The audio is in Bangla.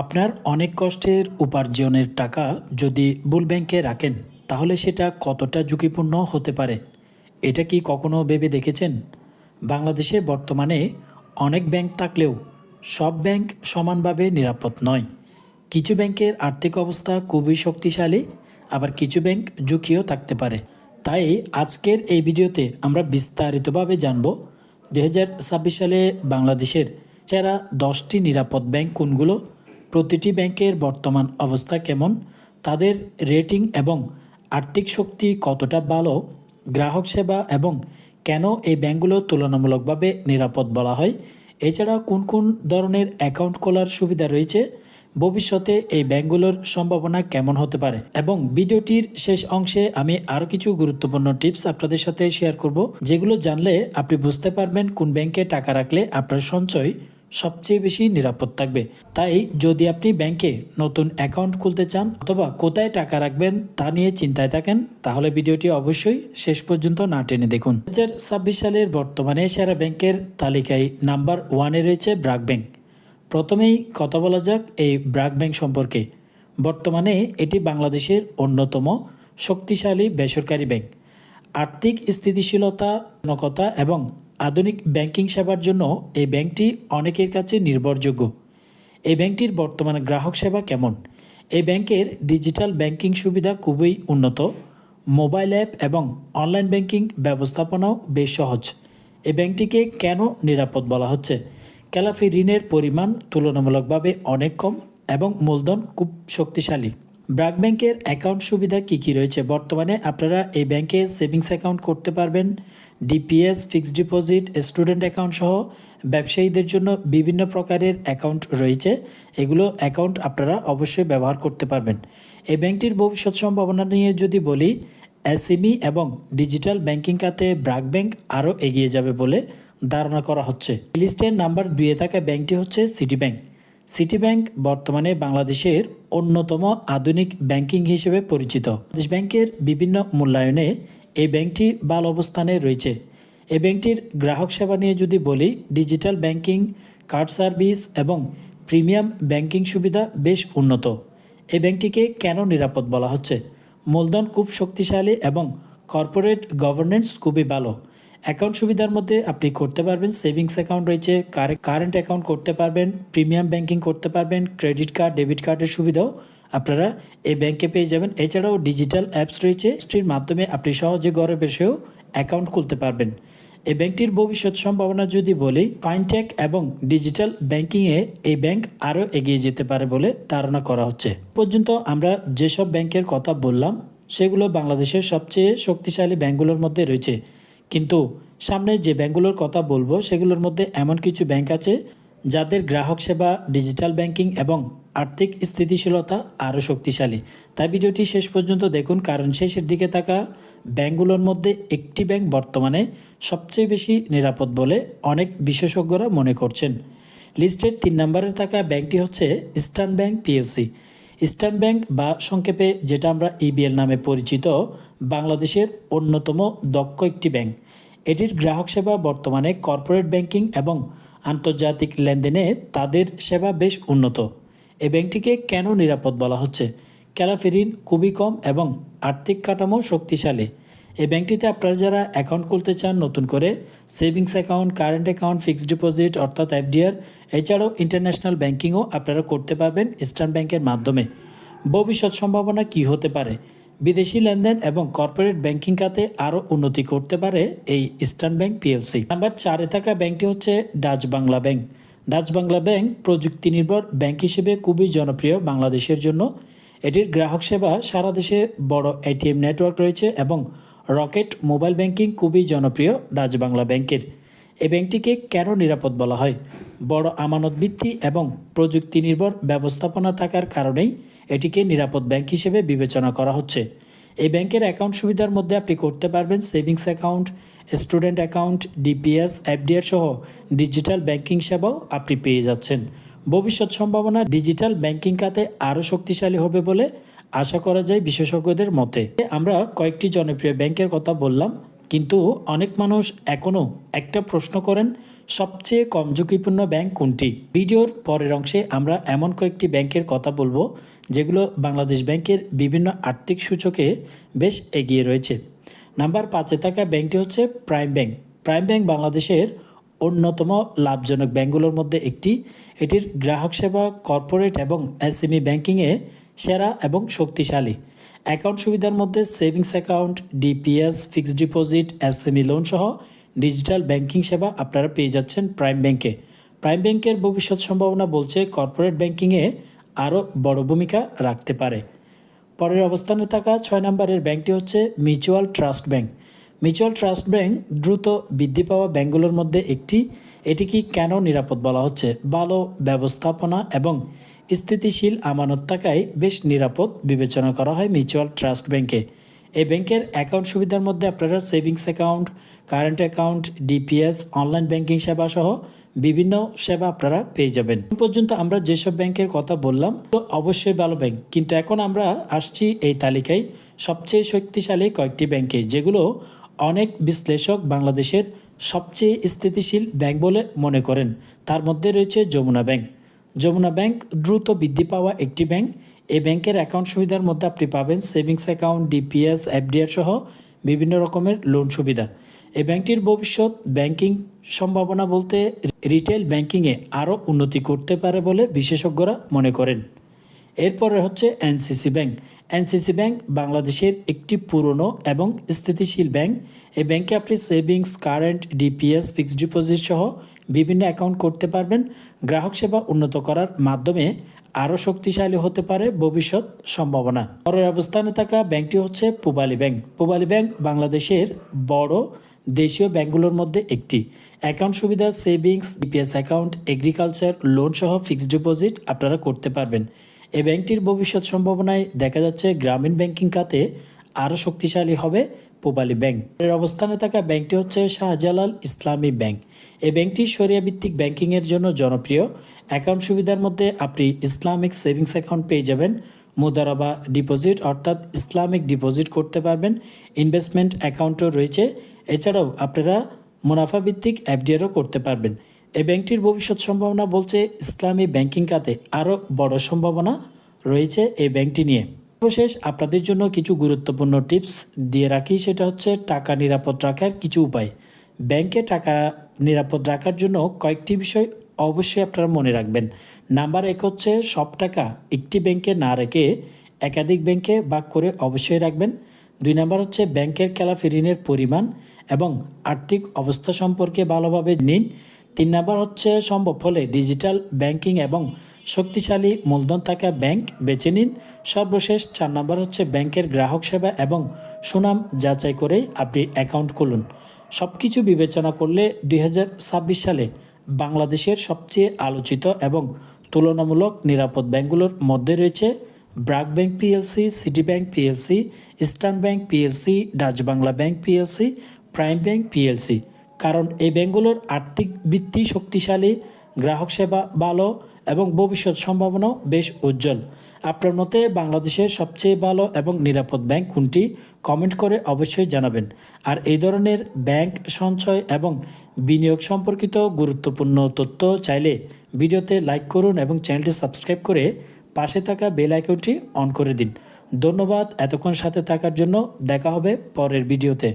আপনার অনেক কষ্টের উপার্জনের টাকা যদি ভুল ব্যাংকে রাখেন তাহলে সেটা কতটা ঝুঁকিপূর্ণ হতে পারে এটা কি কখনো ভেবে দেখেছেন? বাংলাদেশে বর্তমানে অনেক ব্যাংক থাকলেও সব ব্যাংক সমানভাবে নিরাপদ নয়। কিছু ব্যাংকের আর্থিক অবস্থা খুবই শক্তিশালী, আবার কিছু ব্যাংক ঝুঁকিও থাকতে পারে। তাই আজকের এই ভিডিওতে আমরা বিস্তারিতভাবে জানব 2026 সালে বাংলাদেশের সেরা 10টি নিরাপদ ব্যাংক কোনগুলো, প্রতিটি ব্যাংকের বর্তমান অবস্থা কেমন, তাদের রেটিং এবং আর্থিক শক্তি কতটা ভালো, গ্রাহক সেবা এবং কেন এই ব্যাংকগুলো তুলনামূলকভাবে নিরাপদ বলা হয়, এছাড়া কোন কোন ধরনের অ্যাকাউন্ট খোলার সুবিধা রয়েছে, ভবিষ্যতে এই ব্যাংকগুলোর সম্ভাবনা কেমন হতে পারে এবং ভিডিওটির শেষ অংশে আমি আরও কিছু গুরুত্বপূর্ণ টিপস আপনাদের সাথে শেয়ার করব, যেগুলো জানলে আপনি বুঝতে পারবেন কোন ব্যাংকে টাকা রাখলে আপনার সঞ্চয় সবচেয়ে বেশি নিরাপদ থাকবে। তাই যদি আপনি ব্যাংকে নতুন অ্যাকাউন্ট খুলতে চান অথবা কোথায় টাকা রাখবেন তা নিয়ে চিন্তায় থাকেন, তাহলে ভিডিওটি অবশ্যই শেষ পর্যন্ত না টেনে দেখুন। 2026 সালের বর্তমানে সেরা ব্যাংকের তালিকায় নাম্বার 1-এ রয়েছে ব্র্যাক ব্যাংক। প্রথমেই কথা বলা যাক এই ব্র্যাক ব্যাংক সম্পর্কে। বর্তমানে এটি বাংলাদেশের অন্যতম শক্তিশালী বেসরকারি ব্যাংক। আর্থিক স্থিতিশীলতা, জনকতা এবং আধুনিক ব্যাংকিং সেবার জন্য এই ব্যাংকটি অনেকের কাছে নির্ভরযোগ্য। এই ব্যাংকটির বর্তমান গ্রাহক সেবা কেমন? এই ব্যাংকের ডিজিটাল ব্যাংকিং সুবিধা খুবই উন্নত। মোবাইল অ্যাপ এবং অনলাইন ব্যাংকিং ব্যবস্থাপনাও বেশ সহজ। এই ব্যাংকটিকে কেন নিরাপদ বলা হচ্ছে? খেলাপি ঋণের পরিমাণ তুলনামূলকভাবে অনেক কম এবং মূলধন খুব শক্তিশালী। ব্র্যাক ব্যাংকের অ্যাকাউন্ট সুবিধা কী কী রয়েছে? বর্তমানে আপনারা এই ব্যাংকে সেভিংস অ্যাকাউন্ট করতে পারবেন, DPS, fixed deposit, student account সহ ব্যবসায়ীদের জন্য বিভিন্ন প্রকারের অ্যাকাউন্ট রয়েছে। এগুলো অ্যাকাউন্ট আপনারা অবশ্যই ব্যবহার করতে পারবেন। এই ব্যাংকটির ভবিষ্যৎ সম্ভাবনা নিয়ে যদি বলি, এসএমই এবং ডিজিটাল ব্যাংকিং খাতে ব্র্যাক ব্যাংক আরও এগিয়ে যাবে বলে ধারণা করা হচ্ছে। লিস্টের নাম্বার 2-এ থাকা ব্যাংকটি হচ্ছে সিটি ব্যাংক। সিটি ব্যাংক বর্তমানে বাংলাদেশের অন্যতম আধুনিক ব্যাংকিং হিসেবে পরিচিত। বাংলাদেশ ব্যাংকের বিভিন্ন মূল্যায়নে এই ব্যাংকটি ভালো অবস্থানে রয়েছে। এই ব্যাংকটির গ্রাহক সেবা নিয়ে যদি বলি, ডিজিটাল ব্যাংকিং, কার্ড সার্ভিস এবং প্রিমিয়াম ব্যাংকিং সুবিধা বেশ উন্নত। এই ব্যাংকটিকে কেন নিরাপদ বলা হচ্ছে? মূলধন খুব শক্তিশালী এবং কর্পোরেট গভর্নেন্স খুবই ভালো। অ্যাকাউন্ট সুবিধার মধ্যে আপনি করতে পারবেন সেভিংস অ্যাকাউন্ট রয়েছে, কারেন্ট অ্যাকাউন্ট করতে পারবেন, প্রিমিয়াম ব্যাংকিং করতে পারবেন, ক্রেডিট কার্ড, ডেবিট কার্ডের সুবিধাও আপনারা এই ব্যাংকে পেয়ে যাবেন। এছাড়াও ডিজিটাল অ্যাপস রয়েছে, যেটির মাধ্যমে আপনি সহজে ঘরে বসেও অ্যাকাউন্ট খুলতে পারবেন। এই ব্যাংকটির ভবিষ্যৎ সম্ভাবনা যদি বলি, ফাইনটেক এবং ডিজিটাল ব্যাংকিংয়ে এই ব্যাংক আরও এগিয়ে যেতে পারে বলে ধারণা করা হচ্ছে। পর্যন্ত আমরা যেসব ব্যাংকের কথা বললাম সেগুলো বাংলাদেশের সবচেয়ে শক্তিশালী ব্যাংকগুলোর মধ্যে রয়েছে, কিন্তু সামনে যে ব্যাংকগুলোর কথা বলবো সেগুলোর মধ্যে এমন কিছু ব্যাংক আছে যাদের গ্রাহক সেবা, ডিজিটাল ব্যাংকিং এবং আর্থিক স্থিতিশীলতা আরও শক্তিশালী। তাই ভিডিওটি শেষ পর্যন্ত দেখুন, কারণ শেষের দিকে থাকা ব্যাংকগুলোর মধ্যে একটি ব্যাংক বর্তমানে সবচেয়ে বেশি নিরাপদ বলে অনেক বিশেষজ্ঞরা মনে করছেন। লিস্টের 3 নম্বরে থাকা ব্যাংকটি হচ্ছে eastern bank PLC. Eastern bank বা সংক্ষেপে যেটা আমরা ইবিএল নামে পরিচিত, বাংলাদেশের অন্যতম দক্ষ একটি ব্যাংক। এটির গ্রাহক সেবা বর্তমানে কর্পোরেট ব্যাংকিং এবং আন্তর্জাতিক লেনদেনে তাদের সেবা বেশ উন্নত। এই ব্যাংকটিকে কেন নিরাপদ বলা হচ্ছে? খেলাপি ঋণ খুবই কম এবং আর্থিক কাঠামো শক্তিশালী। এই ব্যাংকটিতে আপনারা যারা অ্যাকাউন্ট খুলতে চান নতুন করে, savings account, current account, fixed deposit অর্থাৎ এফডিআর, এছাড়াও ইন্টারন্যাশনাল ব্যাংকিংও আপনারা করতে পারবেন ইস্টার্ন ব্যাংকের মাধ্যমে। ভবিষ্যৎ সম্ভাবনা কি হতে পারে? বিদেশি লেনদেন এবং কর্পোরেট ব্যাংকিং খাতে আরও উন্নতি করতে পারে এই ইস্টার্ন ব্যাংক পিএলসি। নাম্বার 4-এ থাকা ব্যাংকটি হচ্ছে Dutch Bangla bank. Dutch Bangla bank প্রযুক্তি নির্ভর ব্যাংক হিসেবে খুবই জনপ্রিয় বাংলাদেশের জন্য। এটির গ্রাহক সেবা, সারা দেশে বড় এটিএম নেটওয়ার্ক রয়েছে এবং রকেট মোবাইল ব্যাংকিং খুবই জনপ্রিয় ডাচ বাংলা ব্যাংকের। এই ব্যাংকটিকে কেন নিরাপদ বলা হয়? বড় আমানত ভিত্তি এবং প্রযুক্তি নির্ভর ব্যবস্থাপনা থাকার কারণেই এটিকে নিরাপদ ব্যাংক হিসেবে বিবেচনা করা হচ্ছে। এই ব্যাংকের অ্যাকাউন্ট সুবিধার মধ্যে আপনি করতে পারবেন savings account, student account, DPS, FDR সহ ডিজিটাল ব্যাংকিং সেবাও আপনি পেয়ে যাচ্ছেন। ভবিষ্যৎ সম্ভাবনা ডিজিটাল ব্যাংকিং খাতে আরও শক্তিশালী হবে বলে আশা করা যায় বিশেষজ্ঞদের মতে। আমরা কয়েকটি জনপ্রিয় ব্যাংকের কথা বললাম, কিন্তু অনেক মানুষ এখনও একটা প্রশ্ন করেন, সবচেয়ে কম ঝুঁকিপূর্ণ ব্যাংক কোনটি? ভিডিওর পরের অংশে আমরা এমন কয়েকটি ব্যাংকের কথা বলবো যেগুলো বাংলাদেশ ব্যাংকের বিভিন্ন আর্থিক সূচকে বেশ এগিয়ে রয়েছে। নাম্বার 5-এ থাকা ব্যাংকটি হচ্ছে প্রাইম ব্যাংক। প্রাইম ব্যাংক বাংলাদেশের অন্যতম লাভজনক ব্যাংকগুলোর মধ্যে একটি। এটির গ্রাহক সেবা, কর্পোরেট এবং এসএমই ব্যাংকিংয়ে সেরা এবং শক্তিশালী। অ্যাকাউন্ট সুবিধার মধ্যে savings account, DPS, fixed deposit, SME loan সহ ডিজিটাল ব্যাংকিং সেবা আপনারা পেয়ে যাচ্ছেন প্রাইম ব্যাংকে। প্রাইম ব্যাংকের ভবিষ্যৎ সম্ভাবনা বলছে কর্পোরেট ব্যাংকিংয়ে আরও বড় ভূমিকা রাখতে পারে। পরের অবস্থানে থাকা 6 নম্বরের ব্যাংকটি হচ্ছে mutual trust bank. Mutual trust bank দ্রুত বৃদ্ধি পাওয়া ব্যাংকগুলোর মধ্যে একটি। এটিকে কেন নিরাপদ বলা হচ্ছে? ভালো ব্যবস্থাপনা এবং স্থিতিশীল আমানত থাকায় বেশ নিরাপদ বিবেচনা করা হয় মিউচুয়াল ট্রাস্ট ব্যাংকে। এই ব্যাংকের অ্যাকাউন্ট সুবিধার মধ্যে আপনারা savings account, current account, DPS, online banking সেবা সহ বিভিন্ন সেবা আপনারা পেয়ে যাবেন। এখন পর্যন্ত আমরা যেসব ব্যাংকের কথা বললাম তো অবশ্যই ভালো ব্যাংক, কিন্তু এখন আমরা আসছি এই তালিকায় সবচেয়ে শক্তিশালী কয়েকটি ব্যাংকে, যেগুলো অনেক বিশ্লেষক বাংলাদেশের সবচেয়ে স্থিতিশীল ব্যাংক বলে মনে করেন। তার মধ্যে রয়েছে যমুনা ব্যাংক। যমুনা ব্যাংক দ্রুত বৃদ্ধি পাওয়া একটি ব্যাংক। এই ব্যাংকের অ্যাকাউন্ট সুবিধার মধ্যে আপনি পাবেন সেভিংস অ্যাকাউন্ট, ডিপিএস, এফডিআর সহ বিভিন্ন রকমের লোন সুবিধা। এই ব্যাংকটির ভবিষ্যৎ ব্যাংকিং সম্ভাবনা বলতে রিটেল ব্যাংকিংয়ে আরও উন্নতি করতে পারে বলে বিশেষজ্ঞরা মনে করেন। এরপরে হচ্ছে এনসিসি ব্যাংক। এনসিসি ব্যাংক বাংলাদেশের একটি পুরনো এবং স্থিতিশীল ব্যাংক। এই ব্যাংকে আপনি savings, current, DPS, fixed deposit সহ বিভিন্ন অ্যাকাউন্ট করতে পারবেন। গ্রাহক সেবা উন্নত করার মাধ্যমে আরও শক্তিশালী হতে পারে ভবিষ্যৎ সম্ভাবনা। পরের অবস্থানে থাকা ব্যাংকটি হচ্ছে পূবালী ব্যাংক। পূবালী ব্যাংক বাংলাদেশের বড় দেশীয় ব্যাংকগুলোর মধ্যে একটি। অ্যাকাউন্ট সুবিধা, savings, DPS account, agriculture loan সহ ফিক্সড ডিপোজিট আপনারা করতে পারবেন। এই ব্যাংকটির ভবিষ্যৎ সম্ভাবনায় দেখা যাচ্ছে গ্রামীণ ব্যাংকিং খাতে আরও শক্তিশালী হবে পূবালী ব্যাংক। এর অবস্থানে থাকা ব্যাংকটি হচ্ছে শাহজালাল ইসলামী ব্যাংক। এই ব্যাংকটি শরিয়া ভিত্তিক ব্যাংকিংয়ের জন্য জনপ্রিয়। অ্যাকাউন্ট সুবিধার মধ্যে আপনি ইসলামিক সেভিংস অ্যাকাউন্ট পেয়ে যাবেন, মুদারাবা ডিপোজিট অর্থাৎ ইসলামিক ডিপোজিট করতে পারবেন, ইনভেস্টমেন্ট অ্যাকাউন্টও রয়েছে। এছাড়াও আপনারা মুনাফা ভিত্তিক এফডিআরও করতে পারবেন। এই ব্যাংকটির ভবিষ্যৎ সম্ভাবনা বলছে ইসলামী ব্যাংকিং খাতে আরও বড় সম্ভাবনা রয়েছে এই ব্যাংকটি নিয়ে। সর্বশেষ আপনাদের জন্য কিছু গুরুত্বপূর্ণ টিপস দিয়ে রাখি, সেটা হচ্ছে টাকা নিরাপদ রাখার কিছু উপায়। ব্যাংকে টাকা নিরাপদ রাখার জন্য কয়েকটি বিষয় অবশ্যই আপনারা মনে রাখবেন। নাম্বার 1 হচ্ছে সব টাকা একটি ব্যাংকে না রেখে একাধিক ব্যাংকে ভাগ করে অবশ্যই রাখবেন। 2 নাম্বার হচ্ছে ব্যাংকের খেলাপি ঋণের পরিমাণ এবং আর্থিক অবস্থা সম্পর্কে ভালোভাবে নিন। 3 নাম্বার হচ্ছে সম্ভব হলে ডিজিটাল ব্যাংকিং এবং শক্তিশালী মূলধন থাকা ব্যাংক বেছে নিন। সর্বশেষ 4 নাম্বার হচ্ছে ব্যাংকের গ্রাহক সেবা এবং সুনাম যাচাই করেই আপনি অ্যাকাউন্ট খুলুন। সব কিছু বিবেচনা করলে 2026 সালে বাংলাদেশের সবচেয়ে আলোচিত এবং তুলনামূলক নিরাপদ ব্যাংকগুলোর মধ্যে রয়েছে BRAC bank PLC, city bank PLC, eastern bank PLC, Dutch Bangla bank PLC, prime bank PLC. কারণ এই ব্যাংকগুলোর আর্থিক ভিত্তি শক্তিশালী, গ্রাহক সেবা ভালো এবং ভবিষ্যৎ সম্ভাবনাও বেশ উজ্জ্বল। আপনার মতে বাংলাদেশের সবচেয়ে ভালো এবং নিরাপদ ব্যাংক কোনটি? কমেন্ট করে অবশ্যই জানাবেন। আর এই ধরনের ব্যাংক, সঞ্চয় এবং বিনিয়োগ সম্পর্কিত গুরুত্বপূর্ণ তথ্য চাইলে ভিডিওতে লাইক করুন এবং চ্যানেলটি সাবস্ক্রাইব করে পাশে থাকা বেল আইকনটি অন করে দিন। ধন্যবাদ এতক্ষণ সাথে থাকার জন্য। দেখা হবে পরের ভিডিওতে।